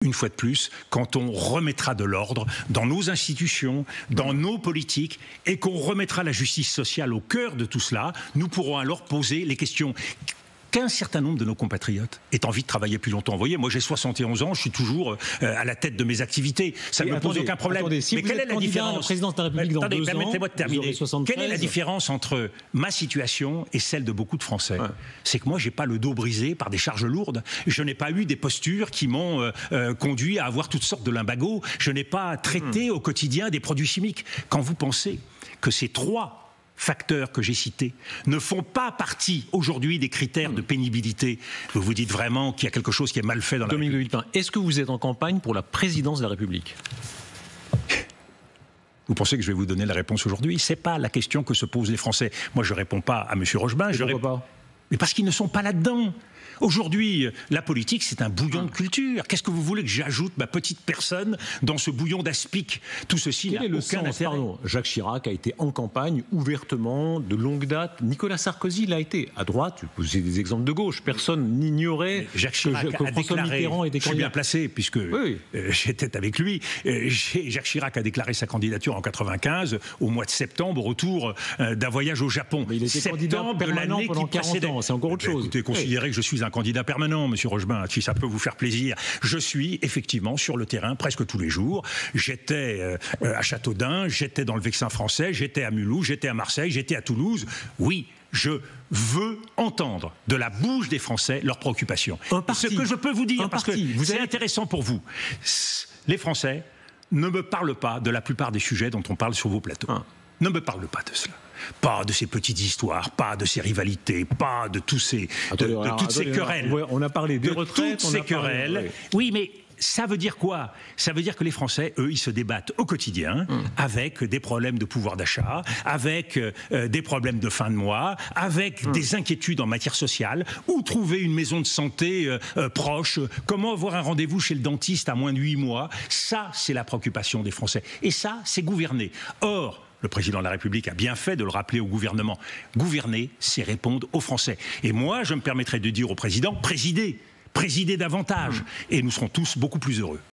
Une fois de plus, quand on remettra de l'ordre dans nos institutions, dans nos politiques, et qu'on remettra la justice sociale au cœur de tout cela, nous pourrons alors poser les questions qu'un certain nombre de nos compatriotes aient envie de travailler plus longtemps. Vous voyez, moi j'ai 71 ans, je suis toujours à la tête de mes activités. Ça ne me pose aucun problème. Si mais quelle est la différence? La présidence de la République dans 2 ans, permettez-moi de terminer. Quelle est la différence entre ma situation et celle de beaucoup de Français? C'est que moi, j'ai pas le dos brisé par des charges lourdes. Je n'ai pas eu des postures qui m'ont conduit à avoir toutes sortes de limbagos. Je n'ai pas traité au quotidien des produits chimiques. Quand vous pensez que ces 3 facteurs que j'ai cités ne font pas partie aujourd'hui des critères de pénibilité, vous vous dites vraiment qu'il y a quelque chose qui est mal fait dans la République. Dominique de Villepin, est-ce que vous êtes en campagne pour la présidence de la République? Vous pensez que je vais vous donner la réponse aujourd'hui? C'est pas la question que se posent les Français. Moi, je réponds pas à M. Rochebin. Mais parce qu'ils ne sont pas là-dedans. Aujourd'hui, la politique, c'est un bouillon de culture. Qu'est-ce que vous voulez que j'ajoute ma petite personne dans ce bouillon d'aspic? Tout ceci n'a aucun intérêt. Jacques Chirac a été en campagne ouvertement, de longue date. Nicolas Sarkozy l'a été. À droite, vous avez des exemples de gauche. Personne n'ignorait que François Mitterrand était candidat. Je suis bien placé, puisque j'étais avec lui. Jacques Chirac a déclaré sa candidature en 1995, au mois de septembre, au retour d'un voyage au Japon. Mais il était candidat permanent pendant 40 ans. C'est encore autre chose. Écoutez, considérez que je suis un candidat permanent, Monsieur Rochebin, si ça peut vous faire plaisir. Je suis effectivement sur le terrain presque tous les jours. J'étais à Châteaudun, j'étais dans le Vexin français, j'étais à Mulhouse, j'étais à Marseille, j'étais à Toulouse. Oui, je veux entendre de la bouche des Français leurs préoccupations. Ce que je peux vous dire, parce que c'est intéressant pour vous, les Français ne me parlent pas de la plupart des sujets dont on parle sur vos plateaux. Ne me parle pas de cela. Pas de ces petites histoires, pas de ces rivalités, pas de tous ces, toutes ces querelles. On a parlé des retraites, toutes ces querelles. Oui, mais ça veut dire quoi? Ça veut dire que les Français, eux, ils se débattent au quotidien avec des problèmes de pouvoir d'achat, avec des problèmes de fin de mois, avec des inquiétudes en matière sociale, où trouver une maison de santé proche, comment avoir un rendez-vous chez le dentiste à moins de 8 mois. Ça, c'est la préoccupation des Français. Et ça, c'est gouverner. Or, le président de la République a bien fait de le rappeler au gouvernement. Gouverner, c'est répondre aux Français. Et moi, je me permettrai de dire au président, présidez davantage. Et nous serons tous beaucoup plus heureux.